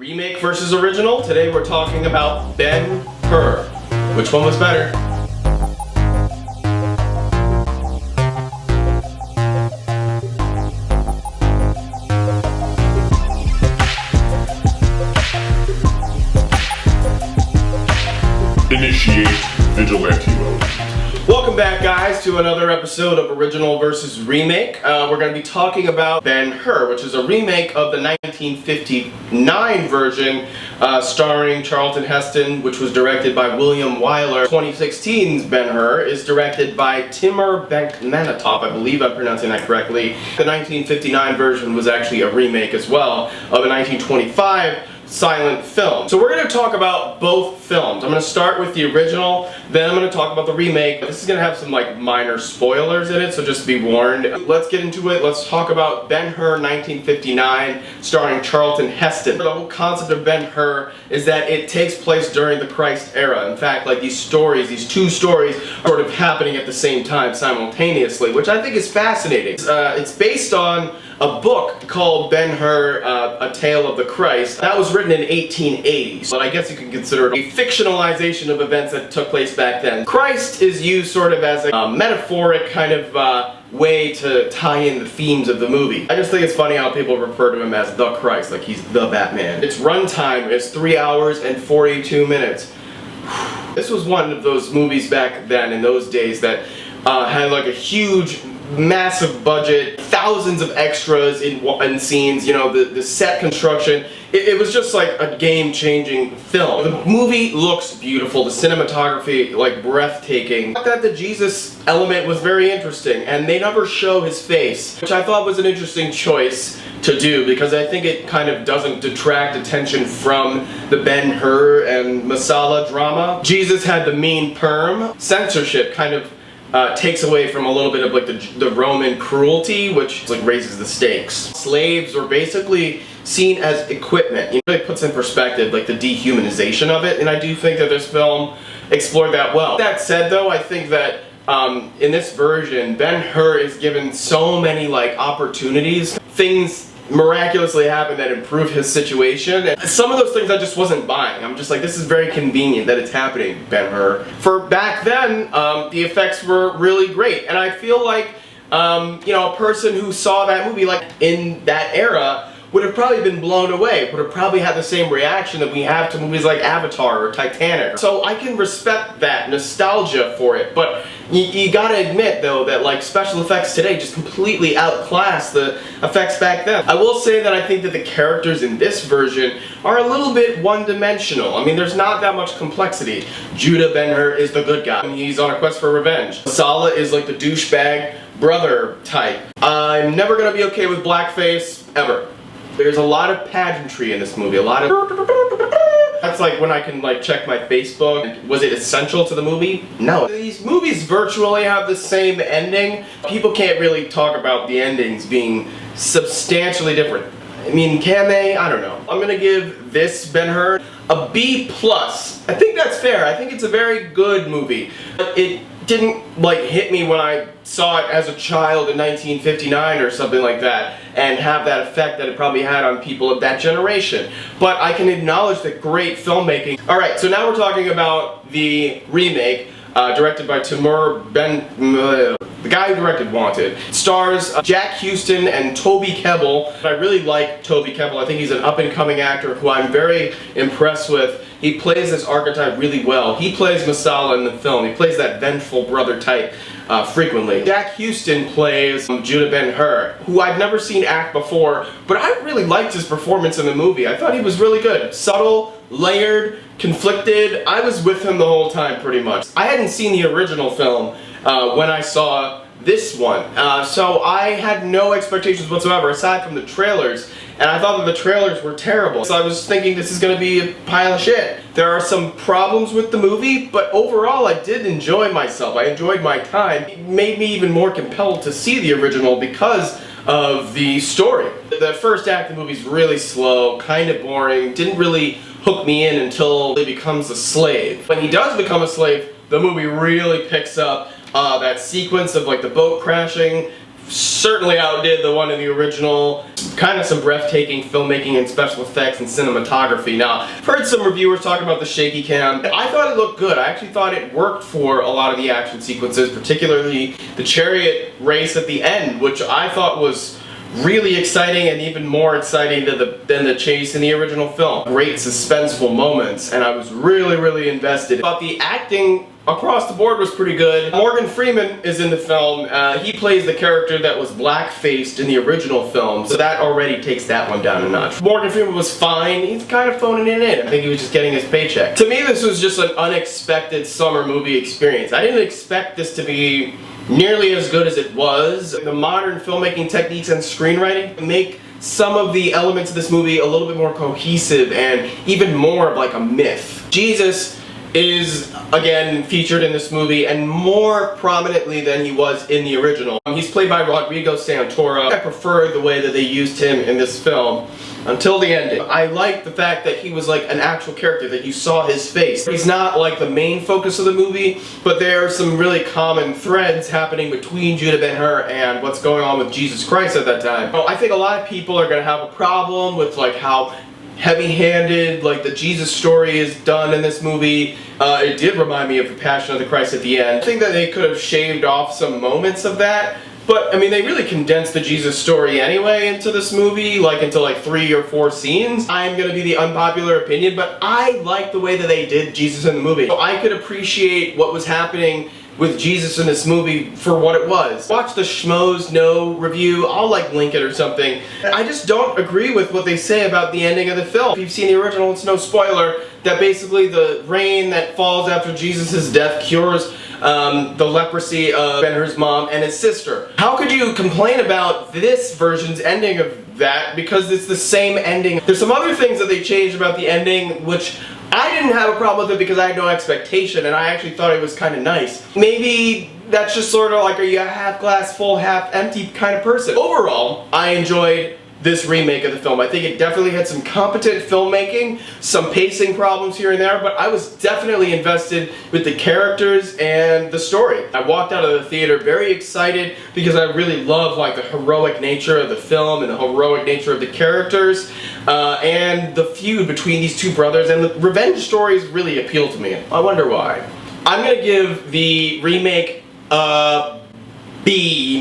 Remake versus original. Today we're talking about Ben-Hur. Which one was better? Initiate Vigilante mode. Welcome back, guys, to another episode of Original versus Remake. We're going to be talking about Ben-Hur, which is a remake of the 1959 version starring Charlton Heston, which was directed by William Wyler. 2016's Ben-Hur is directed by Timur Bekmambetov, I believe I'm pronouncing that correctly. The 1959 version was actually a remake as well of a 1925 silent film. So we're going to talk about both films. I'm going to start with the original, then I'm going to talk about the remake. This is going to have some minor spoilers in it, so just be warned. Let's get into it. Let's talk about Ben-Hur 1959 starring Charlton Heston. The whole concept of Ben-Hur is that it takes place during the Christ era. In fact, these two stories are sort of happening at the same time simultaneously, which I think is fascinating. It's based on a book called Ben-Hur, A Tale of the Christ. That was written in 1880, but I guess you can consider it a fictionalization of events that took place back then. Christ is used sort of as a metaphoric kind of way to tie in the themes of the movie. I just think it's funny how people refer to him as the Christ, like he's the Batman. Its runtime is 3 hours and 42 minutes. This was one of those movies back then, in those days, that had a huge, massive budget, thousands of extras in scenes, you know, the set construction. It was just like a game-changing film. The movie looks beautiful, the cinematography breathtaking. I thought the Jesus element was very interesting, and they never show his face, which I thought was an interesting choice to do, because I think it kind of doesn't detract attention from the Ben-Hur and Masala drama. Jesus had the mean perm. Censorship kind of takes away from a little bit of the Roman cruelty, which raises the stakes. Slaves were basically seen as equipment. You know, it puts in perspective the dehumanization of it, and I do think that this film explored that well. That said, though, I think that in this version, Ben-Hur is given so many opportunities. Things miraculously happen that improve his situation, and some of those things I just wasn't buying. I'm just this is very convenient that it's happening, Ben-Hur. For back then, the effects were really great, and I feel like you know, a person who saw that movie in that era would have probably been blown away, would have probably had the same reaction that we have to movies like Avatar or Titanic. So I can respect that nostalgia for it, but you gotta admit, though, that special effects today just completely outclass the effects back then. I will say that I think that the characters in this version are a little bit one-dimensional. I mean, there's not that much complexity. Judah Ben-Hur is the good guy, and he's on a quest for revenge. Masala is the douchebag brother type. I'm never gonna be okay with blackface, ever. There's a lot of pageantry in this movie, a lot of... That's when I can check my Facebook. Was it essential to the movie? No. These movies virtually have the same ending. People can't really talk about the endings being substantially different. I mean, can they? I don't know. I'm gonna give this Ben-Hur a B+. I think that's fair. I think it's a very good movie. But it didn't hit me when I saw it as a child in 1959 or something like that, and have that effect that it probably had on people of that generation. But I can acknowledge the great filmmaking. Alright, so now we're talking about the remake, directed by Timur Bekmambetov, the guy who directed Wanted. It stars Jack Houston and Toby Kebbell. I really like Toby Kebbell. I think he's an up-and-coming actor who I'm very impressed with. He plays this archetype really well. He plays Masala in the film. He plays that vengeful brother type frequently. Jack Houston plays Judah Ben-Hur, who I've never seen act before, but I really liked his performance in the movie. I thought he was really good. Subtle, layered, conflicted. I was with him the whole time, pretty much. I hadn't seen the original film when I saw this one, so I had no expectations whatsoever, aside from the trailers, and I thought that the trailers were terrible. So I was thinking this is going to be a pile of shit. There are some problems with the movie, but overall I did enjoy myself. I enjoyed my time. It made me even more compelled to see the original because of the story. The first act of the movie is really slow, kind of boring, didn't really hook me in until he becomes a slave. When he does become a slave, the movie really picks up. That sequence of the boat crashing certainly outdid the one in the original. Kind of some breathtaking filmmaking and special effects and cinematography. Now, I've heard some reviewers talking about the shaky cam. I thought it looked good. I actually thought it worked for a lot of the action sequences, particularly the chariot race at the end, which I thought was really exciting and even more exciting than the chase in the original film. Great suspenseful moments, and I was really invested. But the acting across the board was pretty good. Morgan Freeman is in the film. He plays the character that was black-faced in the original film, so that already takes that one down a notch. Morgan Freeman was fine. He's kind of phoning it in. I think he was just getting his paycheck. To me, this was just an unexpected summer movie experience. I didn't expect this to be nearly as good as it was. The modern filmmaking techniques and screenwriting make some of the elements of this movie a little bit more cohesive and even more of like a myth. Jesus is again featured in this movie and more prominently than he was in the original. He's played by Rodrigo Santoro. I prefer the way that they used him in this film until the ending. I like the fact that he was like an actual character, that you saw his face. He's not like the main focus of the movie, but there are some really common threads happening between Judah Ben-Hur and what's going on with Jesus Christ at that time. I think a lot of people are going to have a problem with like how heavy-handed like the Jesus story is done in this movie. It did remind me of the Passion of the Christ at the end. I think that they could have shaved off some moments of that, but I mean they really condensed the Jesus story anyway into this movie, like into like 3 or 4 scenes. I'm gonna be the unpopular opinion, but I like the way that they did Jesus in the movie. So I could appreciate what was happening with Jesus in this movie for what it was. Watch the Schmoes Know review. I'll like link it or something. I just don't agree with what they say about the ending of the film. If you've seen the original, it's no spoiler that basically the rain that falls after Jesus' death cures the leprosy of Ben-Hur's mom and his sister. How could you complain about this version's ending of that, because it's the same ending? There's some other things that they changed about the ending which I didn't have a problem with it because I had no expectation and I actually thought it was kind of nice. Maybe that's just sort of like, are you a half glass full, half empty kind of person? Overall, I enjoyed this remake of the film. I think it definitely had some competent filmmaking, some pacing problems here and there, but I was definitely invested with the characters and the story. I walked out of the theater very excited because I really love like the heroic nature of the film and the heroic nature of the characters and the feud between these two brothers, and the revenge stories really appeal to me. I wonder why. I'm gonna give the remake a B-.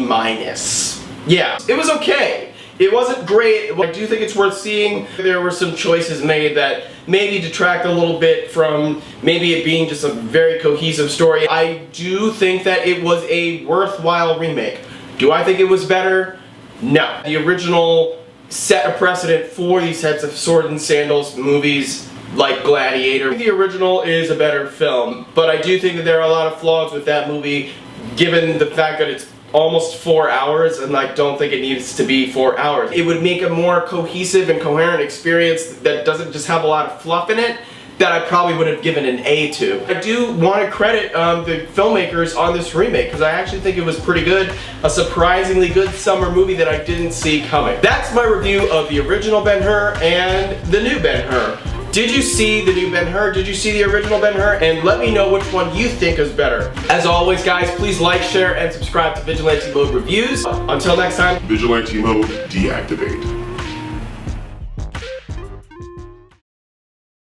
Yeah, it was okay. It wasn't great. I do think it's worth seeing. There were some choices made that maybe detract a little bit from maybe it being just a very cohesive story. I do think that it was a worthwhile remake. Do I think it was better? No. The original set a precedent for these types of sword and sandals movies like Gladiator. The original is a better film, but I do think that there are a lot of flaws with that movie given the fact that it's almost 4 hours, and I don't think it needs to be 4 hours. It would make a more cohesive and coherent experience that doesn't just have a lot of fluff in it that I probably would have given an A to. I do want to credit the filmmakers on this remake because I actually think it was pretty good. A surprisingly good summer movie that I didn't see coming. That's my review of the original Ben-Hur and the new Ben-Hur. Did you see the new Ben-Hur? Did you see the original Ben-Hur? And let me know which one you think is better. As always, guys, please like, share, and subscribe to Vigilante Mode Reviews. Until next time. Vigilante mode deactivate.